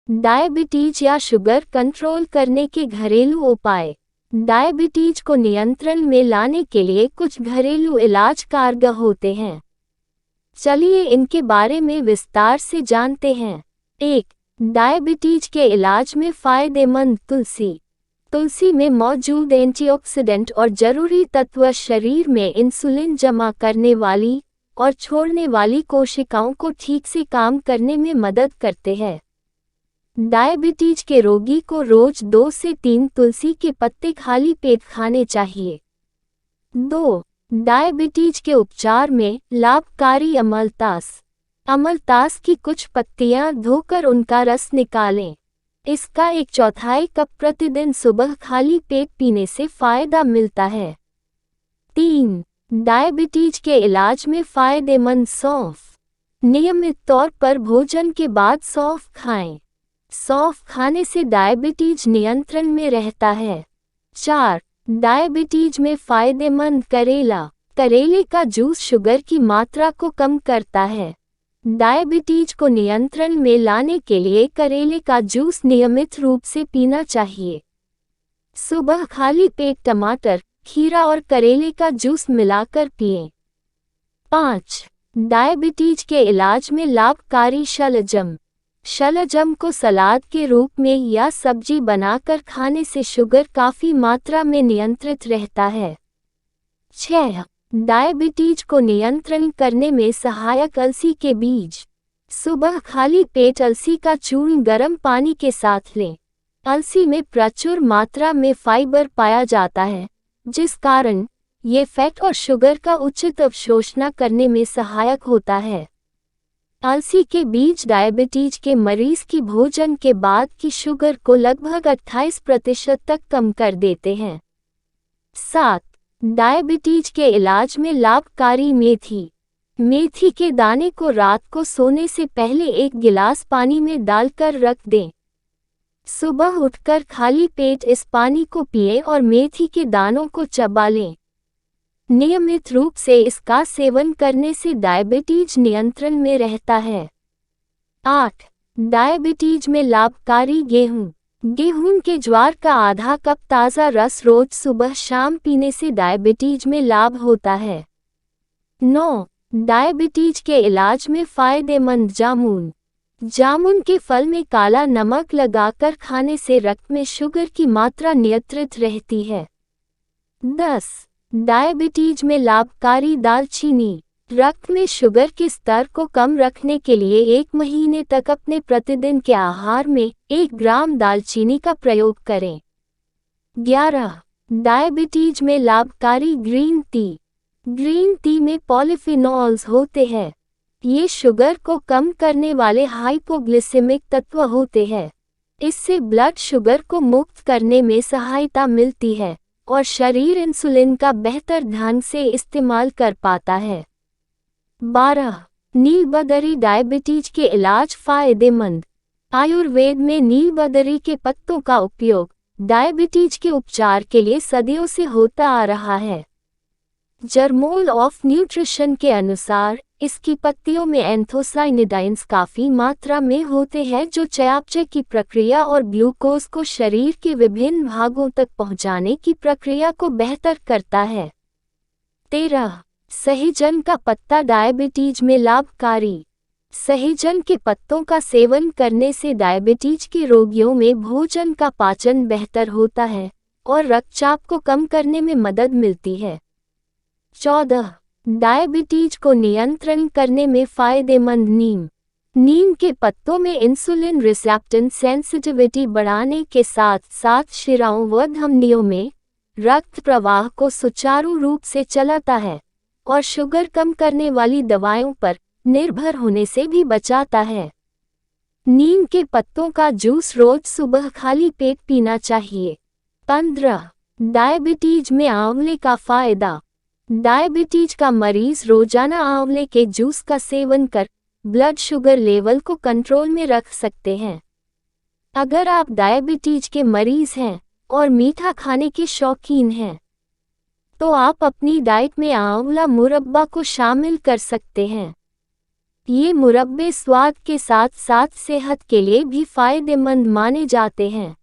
Diabetes या sugar control करने के घरेलू उपाय। डायबिटीज को नियंत्रण में लाने के लिए कुछ घरेलू इलाज कारगर होते हैं। चलिए इनके बारे में विस्तार से जानते हैं। 1. डायबिटीज के इलाज में फायदेमंद तुलसी। तुलसी में मौजूद एंटीऑक्सीडेंट और जरूरी तत्व शरीर में इंसुलिन जमा करने वाली और छोड़ने वाली कोशिकाओं को ठीक से काम करने में मदद करते हैं। डायबिटीज के रोगी को रोज 2 से 3 तुलसी के पत्ते खाली पेट खाने चाहिए। 2. डायबिटीज के उपचार में लाभकारी अमलतास। अमलतास की कुछ पत्तियां धोकर उनका रस निकालें। इसका 1/4 कप प्रतिदिन सुबह खाली पेट पीने से फायदा मिलता है। 3. डायबिटीज के इलाज में फायदेमंद सौंफ। नियमित तौर पर भोजन के बाद सौंफ खाएं। सौंफ खाने से डायबिटीज नियंत्रण में रहता है। 4. डायबिटीज में फायदेमंद करेला। करेले का जूस शुगर की मात्रा को कम करता है। डायबिटीज को नियंत्रण में लाने के लिए करेले का जूस नियमित रूप से पीना चाहिए। सुबह खाली पेट टमाटर, खीरा और करेले का जूस मिलाकर पिएं। 5. डायबिटीज के इलाज में लाभकारी शलजम। शलजम को सलाद के रूप में या सब्जी बनाकर खाने से शुगर काफ़ी मात्रा में नियंत्रित रहता है। 6. डायबिटीज को नियंत्रण करने में सहायक अलसी के बीज। सुबह खाली पेट अलसी का चूर्ण गर्म पानी के साथ लें। अलसी में प्रचुर मात्रा में फाइबर पाया जाता है, जिस कारण ये फैट और शुगर का उचित अवशोषण करने में सहायक होता है। अलसी के बीज डायबिटीज के मरीज की भोजन के बाद की शुगर को लगभग 28% तक कम कर देते हैं। 7. डायबिटीज के इलाज में लाभकारी मेथी। मेथी के दाने को रात को सोने से पहले 1 गिलास पानी में डालकर रख दें। सुबह उठकर खाली पेट इस पानी को पिएं और मेथी के दानों को चबा लें। नियमित रूप से इसका सेवन करने से डायबिटीज नियंत्रण में रहता है। 8. डायबिटीज में लाभकारी गेहूं। गेहूं के ज्वार का आधा कप ताज़ा रस रोज सुबह शाम पीने से डायबिटीज में लाभ होता है। 9. डायबिटीज के इलाज में फायदेमंद जामुन। जामुन के फल में काला नमक लगाकर खाने से रक्त में शुगर की मात्रा नियंत्रित रहती है। 10. डायबिटीज में लाभकारी दालचीनी। रक्त में शुगर के स्तर को कम रखने के लिए 1 महीने तक अपने प्रतिदिन के आहार में 1 ग्राम दालचीनी का प्रयोग करें। 11. डायबिटीज में लाभकारी ग्रीन टी। ग्रीन टी में पॉलीफिनॉल्स होते हैं। ये शुगर को कम करने वाले हाइपोग्लिसेमिक तत्व होते हैं। इससे ब्लड शुगर को मुक्त करने में सहायता मिलती है और शरीर इंसुलिन का बेहतर ढंग से इस्तेमाल कर पाता है। 12. नीलबदरी डायबिटीज के इलाज फायदेमंद। आयुर्वेद में नीलबदरी के पत्तों का उपयोग डायबिटीज के उपचार के लिए सदियों से होता आ रहा है। जर्नल ऑफ न्यूट्रिशन के अनुसार इसकी पत्तियों में एंथोसाइनिडाइंस काफ़ी मात्रा में होते हैं, जो चयापचय की प्रक्रिया और ग्लूकोज को शरीर के विभिन्न भागों तक पहुंचाने की प्रक्रिया को बेहतर करता है। 13. सहजन का पत्ता डायबिटीज में लाभकारी। सहजन के पत्तों का सेवन करने से डायबिटीज के रोगियों में भोजन का पाचन बेहतर होता है और रक्तचाप को कम करने में मदद मिलती है। 14. डायबिटीज को नियंत्रण करने में फायदेमंद नीम। नीम के पत्तों में इंसुलिन रिसेप्टर सेंसिटिविटी बढ़ाने के साथ साथ शिराओं व धमनियों में रक्त प्रवाह को सुचारू रूप से चलाता है और शुगर कम करने वाली दवाओं पर निर्भर होने से भी बचाता है। नीम के पत्तों का जूस रोज सुबह खाली पेट पीना चाहिए। 15. डायबिटीज में आंवले का फायदा। डायबिटीज का मरीज रोजाना आंवले के जूस का सेवन कर ब्लड शुगर लेवल को कंट्रोल में रख सकते हैं। अगर आप डायबिटीज के मरीज हैं और मीठा खाने के शौकीन हैं, तो आप अपनी डाइट में आंवला मुरब्बा को शामिल कर सकते हैं। ये मुरब्बे स्वाद के साथ साथ सेहत के लिए भी फायदेमंद माने जाते हैं।